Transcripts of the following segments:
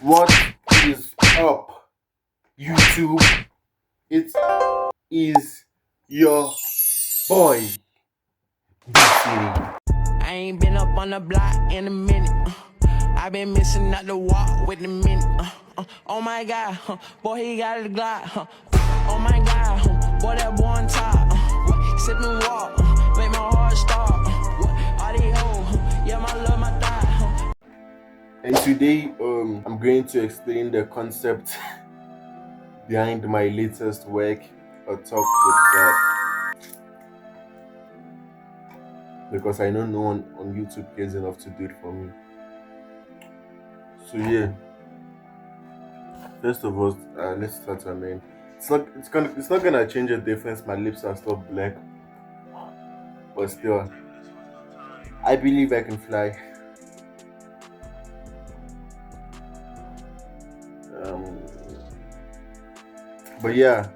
What is up, YouTube? It is your boy, B City. I ain't been up on the block in a minute. I been missing out the walk with the minute. Oh my god, boy, he got a Glock. Oh my god, boy, that boy on top. Sippin' walk, make my heart stop. All these hoes, yeah, my love, my thigh. And today, I'm going to explain the concept behind my latest work, A Talk with God, because I know no one on YouTube cares enough to do it for me. So yeah, first of all, let's start on end. It's not gonna change the difference. My lips are still black, but still, I believe I can fly. Um, but yeah.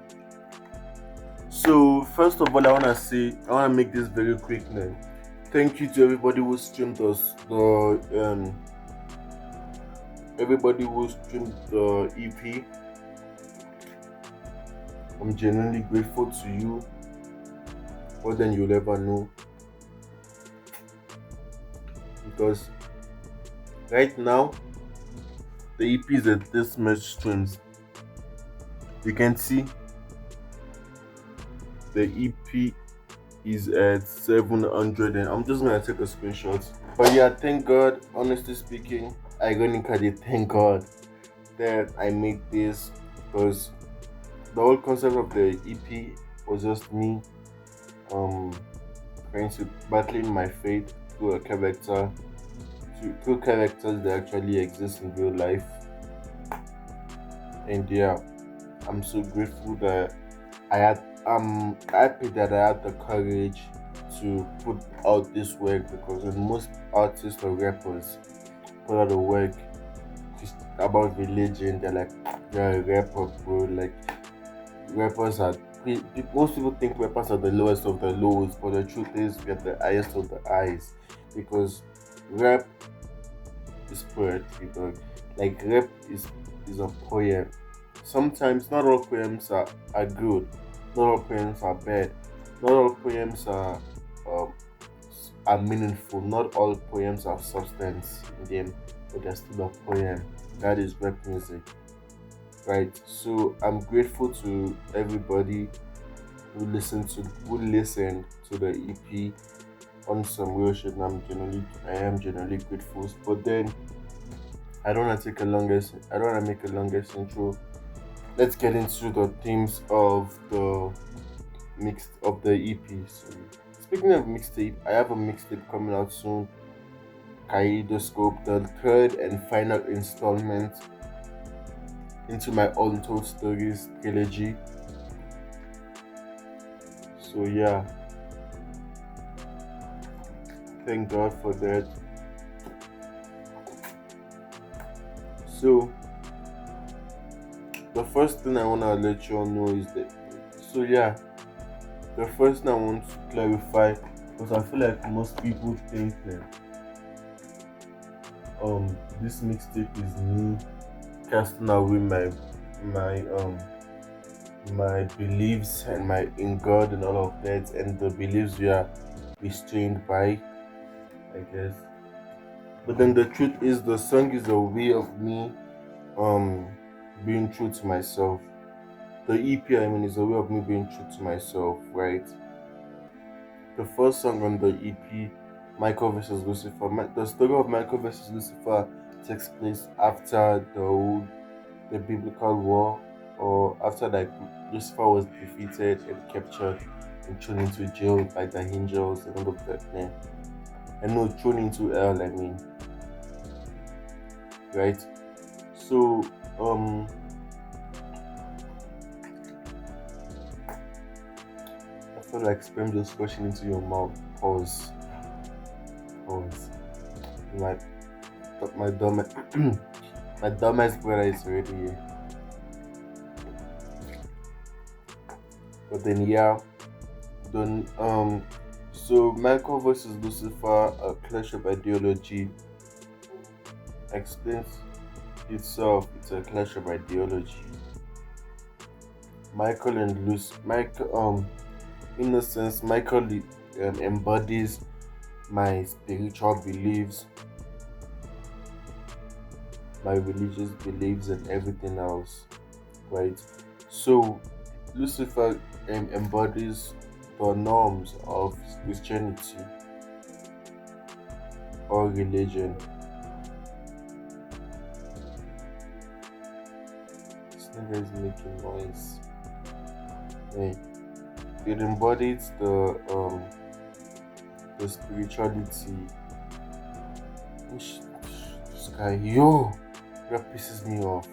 So first of all, I wanna make this very quick now. Thank you to everybody who streamed us everybody who streamed the EP. I'm genuinely grateful to you more than you'll ever know, because right now the EP is at this much streams. You can see the EP is at 700, and I'm just gonna take a screenshot. But yeah, thank God. Honestly speaking, ironically, thank God that I made this, because the whole concept of the EP was just me um trying to battling my faith through a character, through characters that actually exist in real life. And yeah, I'm so grateful that I had happy that I had the courage to put out this work, because when most artists or rappers put out a work just about religion, they're like, you're a rapper, bro. Like, rappers are most people think rappers are the lowest of the lows, but the truth is we're the highest of the highs, because rap is poetry, dog. Like, rap is a poem. Sometimes not all poems are good, not all poems are bad, not all poems um, are meaningful, not all poems have substance in them, but they're still a poem. That is rap music, right? So I'm grateful to everybody who listened to the EP on some real shit, and I am genuinely grateful. But then I don't wanna make a longest intro. Let's get into the themes of the EP. So, speaking of mixtape, I have a mixtape coming out soon. Kaleidoscope, the third and final installment into my Untold Stories trilogy. So yeah, thank God for that. So the first thing I wanna let you all know is that, so yeah, the first thing I want to clarify, because I feel like most people think that this mixtape is me casting away my um my beliefs and my in God and all of that, and the beliefs we are restrained by, I guess. But then the truth is, the song is a way of me um being true to myself. The EP, I mean, is a way of me being true to myself, right? The first song on the EP, Michael versus Lucifer. The story of Michael versus Lucifer takes place after the biblical war, or after like Lucifer was defeated and captured and thrown into jail by the angels and all of that. Man, and no, thrown into hell. I mean, right? So I feel like sperm just rushing into your mouth. Pause. Pause. My my dumb my dumbest brother is already here. But then yeah, then so Michael versus Lucifer, a clash of ideology, explains. itself, it's a clash of ideology. Michael and Lucy, Michael, in a sense, Michael embodies my spiritual beliefs, my religious beliefs, and everything else, right? So, Lucifer embodies the norms of Christianity or religion. This nigga is making noise. Hey, it embodies the spirituality. This guy, yo, that pisses me off.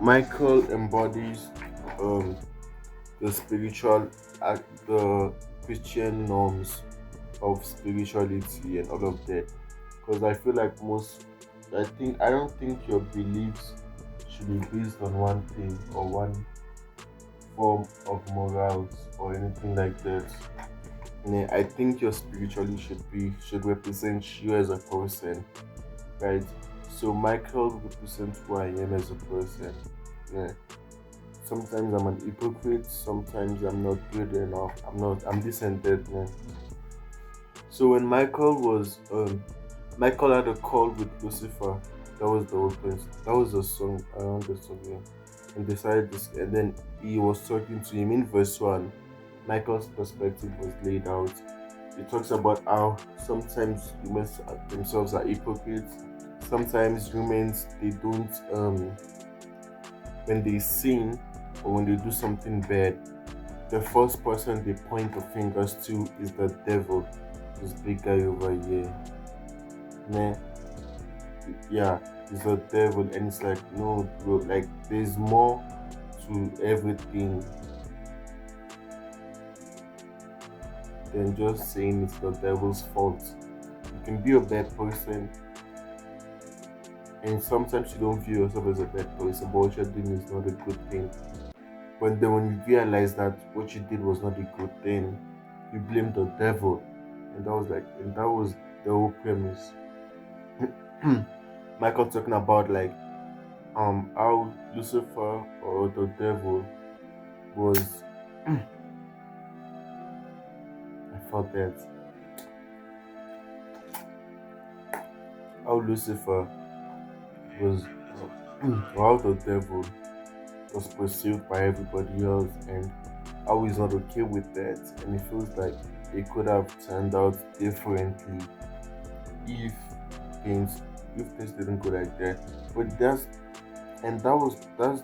Michael embodies um the spiritual the Christian norms of spirituality and all of that. Because I feel like I don't think your beliefs should be based on one thing or one form of morals or anything like that. Yeah, I think your spirituality should represent you as a person, right? So Michael represents who I am as a person. Yeah. Sometimes I'm an hypocrite, sometimes I'm not good enough. I'm this and that, man. So when Michael had a call with Lucifer, that was the whole point. That was the song around the song, yeah. And decided this, and then he was talking to him in verse 1. Michael's perspective was laid out. He talks about how sometimes humans themselves are hypocrites. Sometimes humans they don't when they sin or when they do something bad, the first person they point the fingers to is the devil, this big guy over here. Man, yeah, it's the devil, and it's like, no, bro, like there's more to everything than just saying it's the devil's fault. You can be a bad person, and sometimes you don't view yourself as a bad person, but what you're doing is not a good thing. But then when you realize that what you did was not a good thing, you blame the devil. And that was the whole premise. Michael talking about like how Lucifer or the devil was I felt that how Lucifer was how the devil was perceived by everybody else, and how he's not okay with that, and it feels like it could have turned out differently if things if things didn't go like that. But that's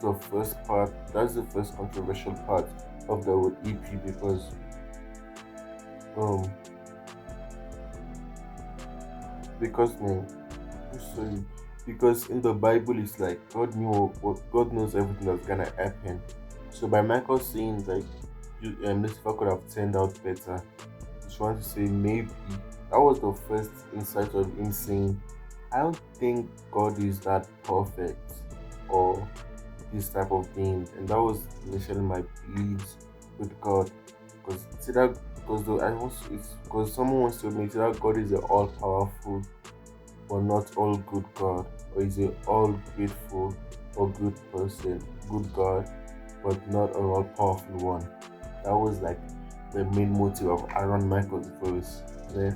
the first part. That's the first controversial part of the whole EP um because man, I'm sorry, because in the Bible it's like God knows everything that's gonna happen. So by Michael saying like Lucifer could have turned out better, he's trying to say maybe that was the first insight of him saying, I don't think God is that perfect or this type of thing, and that was initially my beliefs with God. Because see that because though I also it's because someone wants to admit that God is an all powerful but not all good God, or is a all grateful or good person, good God, but not an all powerful one. That was like the main motive of Aaron Michael's verse. Yeah.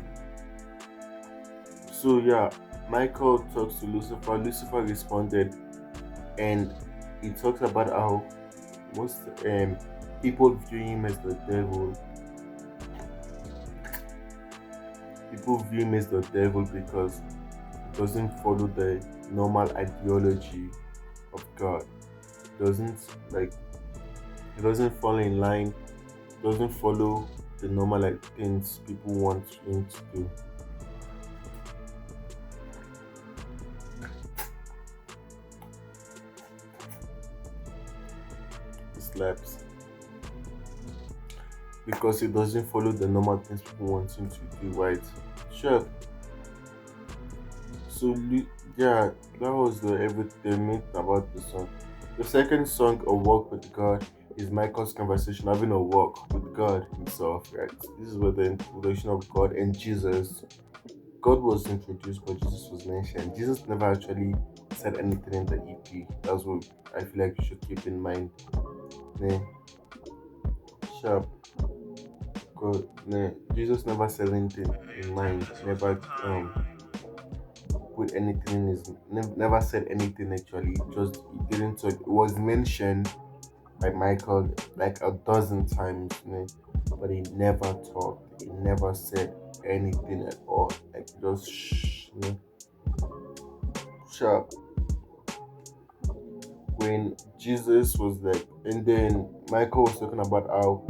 So yeah, Michael talks to Lucifer. Lucifer responded, and he talks about how most people view him as the devil. People view him as the devil because he doesn't follow the normal ideology of God. Doesn't like he doesn't fall in line. Doesn't follow the normal like things people want him to do. He slaps because he doesn't follow the normal things people want him to do. Right? Sure. So yeah, that was the myth about the song. The second song, "A Walk with God," is Michael's conversation having a walk with God himself. Right. This is where the introduction of God and Jesus. God was introduced, but Jesus was mentioned. Jesus never actually said anything in the EP. That's what I feel like you should keep in mind. Ne, sharp. God, ne, Jesus never said anything in mind. Never put anything in his. Never said anything actually. Just he didn't talk. It was mentioned by Michael like a dozen times, but he never talked. He never said anything at all. Like just sharp. When Jesus was like, and then Michael was talking about how,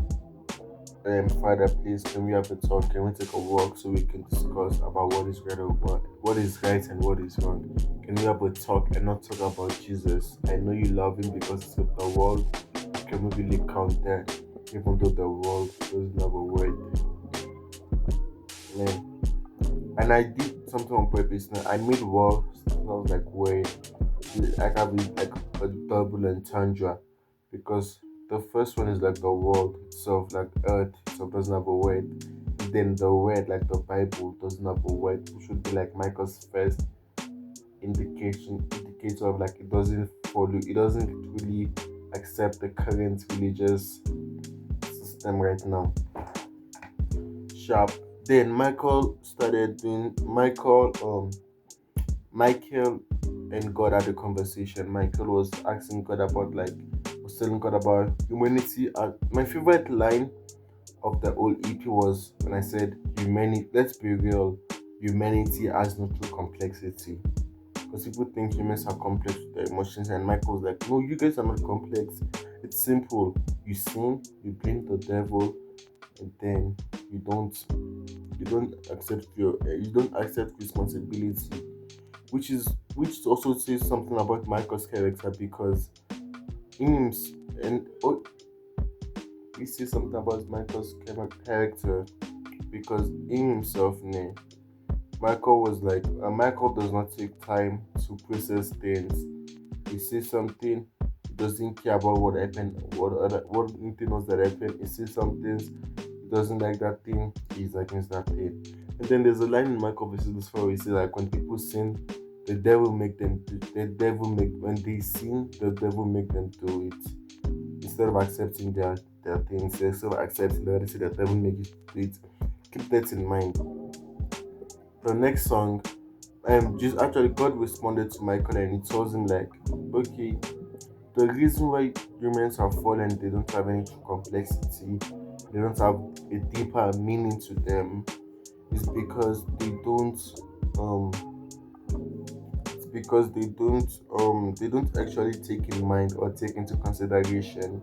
Father, please, can we have a talk? Can we take a walk so we can discuss about what is right and what is wrong? Can we have a talk and not talk about Jesus? I know you love him because he's of the world. Can we really count that? Even though the world doesn't have a word. Man. And I did something on purpose. Now I made words. So I was like, wait, I have like a double entendre because the first one is like the world itself, like earth itself doesn't have a word. Then the word, like the Bible, doesn't have a word. It should be like Michael's first indicator of like it doesn't follow, it doesn't really accept the current religious system right now. Sharp. Then Michael and God had a conversation. Michael was asking God about like was telling God about humanity. My favorite line of the whole EP was when I said humanity, let's be real, humanity has no true complexity. Because people think humans are complex with their emotions, and Michael's like, no, you guys are not complex. It's simple. You sin, you blame the devil, and then you don't you don't accept responsibility, which also says something about Michael's character because him and oh, he says something about Michael's character because in himself, Michael was like, Michael does not take time to process things. He says something, he doesn't care about what happened, what anything else that happened. He says something, he doesn't like that thing, he's against that thing. And then there's a line in Michael versus Lucifer where he says like when people sin, when they sin, the devil make them do it. Instead of accepting their things, instead of accepting the reality that the devil make you do it. Keep that in mind. The next song, just actually God responded to Michael and he tells him like, okay, the reason why humans are fallen, they don't have any complexity, they don't have a deeper meaning to them, is because um they don't actually take in mind or take into consideration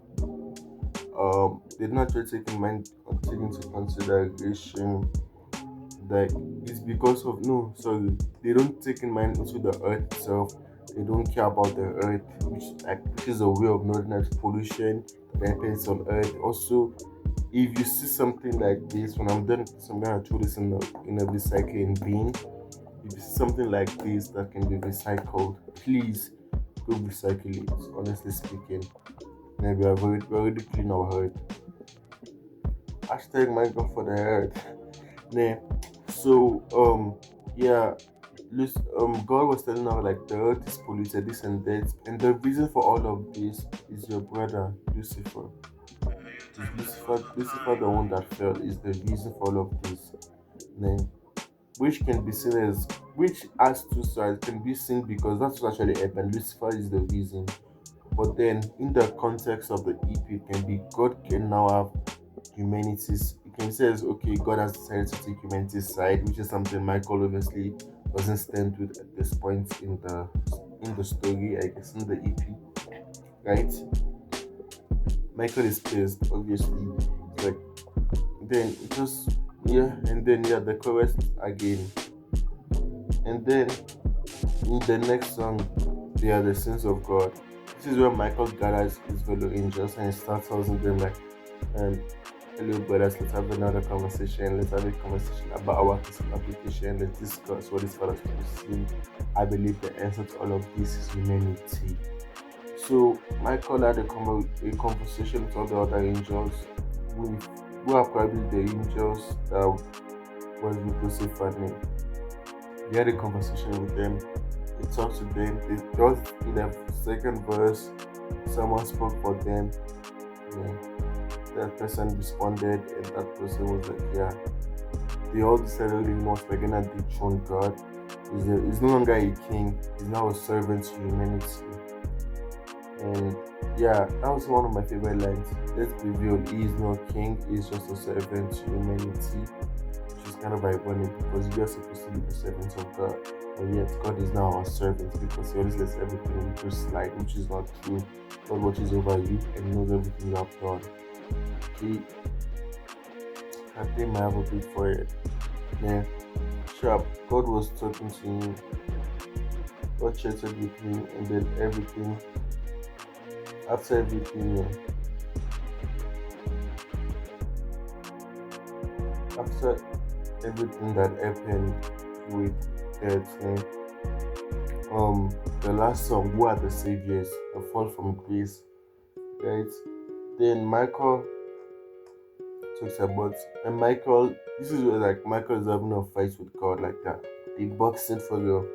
they don't actually take in mind or take into consideration that it's because of no sorry they don't take in mind into the earth itself. They don't care about the earth, which is a way of knowing that pollution that happens on earth. Also, if you see something like this, when I'm done, so I'm gonna throw this in a recycling bin. If you see something like this that can be recycled, please go recycle it. Honestly speaking, maybe we already clean our earth. Hashtag my God for the earth. Nah. So yeah, God was telling her like the earth is polluted, this and that, and the reason for all of this is your brother Lucifer. Is Lucifer the one that fell? Is the reason for all of this? Then, which can be seen as which has two sides. Can be seen because that's what actually happened. Lucifer is the reason, but then in the context of the EP, it can be God can now have humanity's. You can say as okay, God has decided to take humanity's side, which is something Michael obviously doesn't stand with at this point in the story. I guess in the EP, right? Michael is pissed, obviously. Like then just yeah, and then yeah, the chorus again, and then in the next song, they are the sins of God. This is where Michael gathers his fellow angels and he starts telling them like, um, hello brothers, let's have another conversation. Let's have a conversation about our personal application. Let's discuss what is Father's sin. I believe the answer to all of this is humanity. So Michael had a conversation with all the other angels, who, who are probably the angels that was with Lucifer. He had a conversation with them. He talked to them. They just in the second verse, someone spoke for them. Yeah. That person responded, and that person was like, "Yeah." They all decided they know we're gonna dethrone God. He's no longer a king. He's now a servant to humanity. And yeah, that was one of my favorite lines. Let's be real. He is not king. He's just a servant to humanity, which is kind of ironic because we are supposed to be the servants of God, but yet God is now our servant because He always lets everything just slide, which is not true. God watches over you and knows everything you have done. He, I think I have a bit for it. Yeah, sharp. God was talking to him. God chatted with him, and then everything. After everything, yeah. After everything that happened with that, the last song, "Who Are the Saviors?" A Fall from Grace, right? Then Michael talks about, and Michael, this is where like Michael is having a fight with God like that. They boxing for real,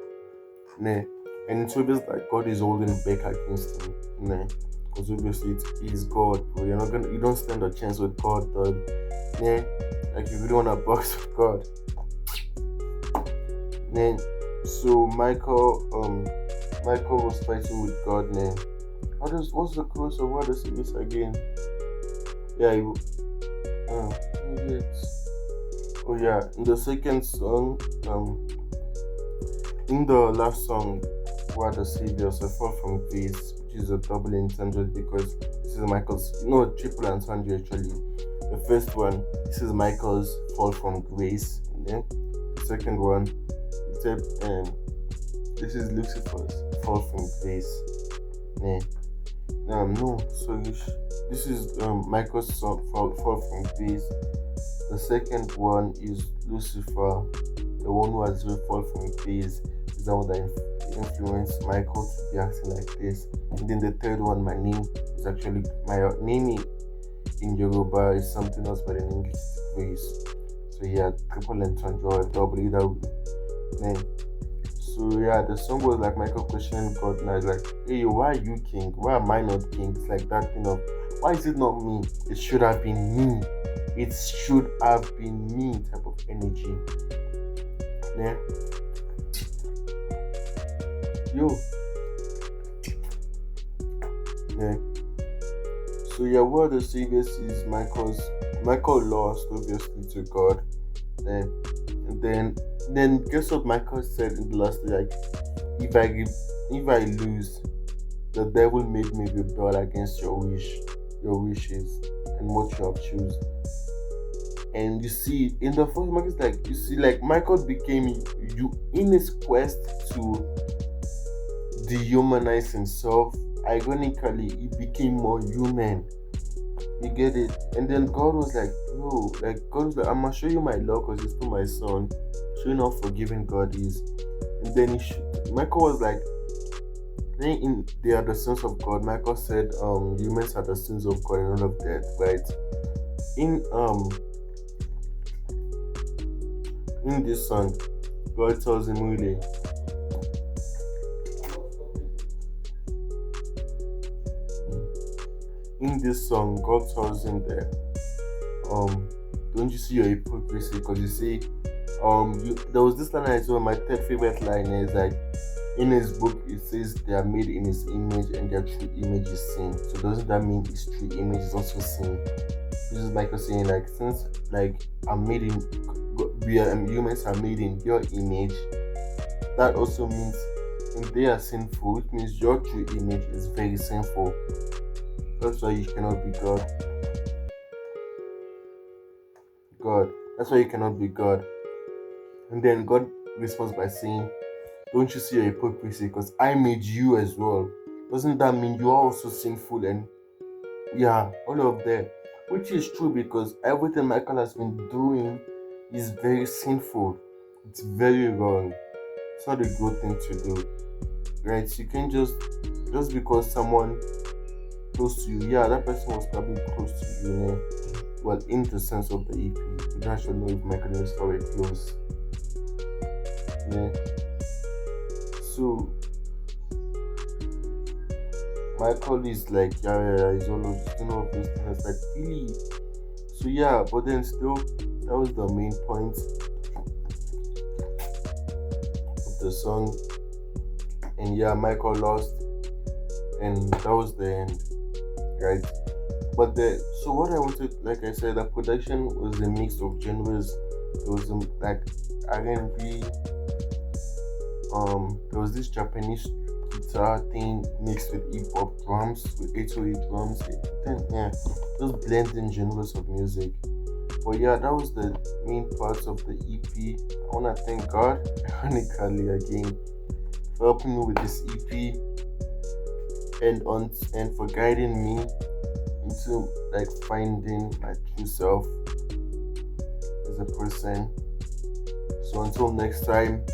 nah. And it's obvious that God is holding back against him, nah. Because obviously it is God, but you don't stand a chance with God, dog. Nah. Like you really wanna box with God. Then so Michael was fighting with God, nah. What's the chorus of what does this again? Yeah, maybe it's, oh yeah, in the second song, in the last song, "What the Saviors," "A Fall from Grace," which is a double entendre because this is Michael's, no, triple entendre actually. The first one, this is Michael's "Fall from Grace," and then the second one, except this is Lucifer's "Fall from Grace." Yeah. No, sorry. This is Michael's song "Fall from Grace." The second one is Lucifer, the one who has the "Fall from Grace." Is the one that influenced Michael to be acting like this. And then the third one, my name is actually my name in Yoruba is something else, but in English it's Grace. So yeah, triple entendre or double either name. So yeah, the song was like Michael questioning God now, like, "Hey, why are you king? Why am I not king?" It's like that thing of, why is it not me? It should have been me. It should have been me type of energy. Yeah. Yo. Yeah. So yeah, what the saviors is Michael lost obviously to God. Then and then guess what Michael said in the last day, like, if I lose, the devil made me rebel against your wishes and what you have chosen. And you see in the first market, like you see, like Michael became you in his quest to dehumanize himself. Ironically, he became more human. You get it? And then God was like, bro, like God was like, "I'm gonna show you my love because you're still my son. Show you how forgiving God is." And then Michael was like, they are the sons of God. Michael said, humans are the sons of God and all of that, right? In in this song, God tells him really, in this song, God tells him that, don't you see your hypocrisy? Because you see, there was this line I saw. My third favorite line is like, in his book it says they are made in his image and their true image is sin. So doesn't that mean his true image is also sin? This is Michael saying, like, since like I'm made in, we are humans are made in your image, that also means if they are sinful, it means your true image is very sinful. That's why you cannot be God. That's why you cannot be God. And then God responds by saying, "Don't you see your hypocrisy? Because I made you as well. Doesn't that mean you are also sinful?" And yeah, all of that. Which is true because everything Michael has been doing is very sinful. It's very wrong. It's not a good thing to do. Right? You can't just because someone close to you, yeah, that person was probably close to you, well, in the sense of the EP. You don't actually know if Michael and his story close. Yeah. So Michael is like, he's all of those things. Like, really? So yeah, but then still, that was the main point of the song. And yeah, Michael lost, and that was the end, right? But so what I wanted, like I said, the production was a mix of genres. There was like R&B. There was this Japanese guitar thing mixed with hip hop drums, with 808 drums. Yeah, those blending genres of music. But yeah, that was the main parts of the EP. I wanna thank God, ironically again, for helping me with this EP and for guiding me into like finding my true self as a person. So until next time,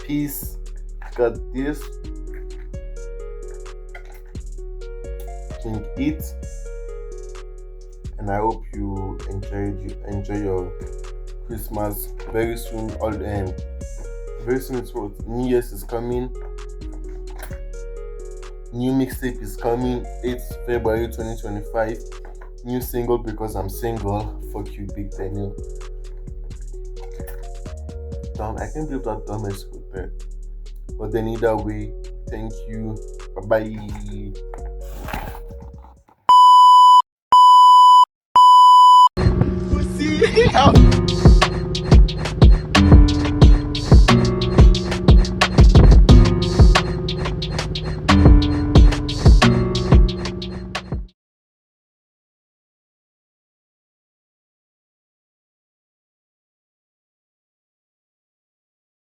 peace. Got this. Drink it, and I hope you enjoy your Christmas very soon. Very soon it's what New Year's is coming. New mixtape is coming. 8th February 2025. New single because I'm single. Fuck you, Big Daniel. I can't believe that dumb is good there. But then either way, thank you. Bye bye.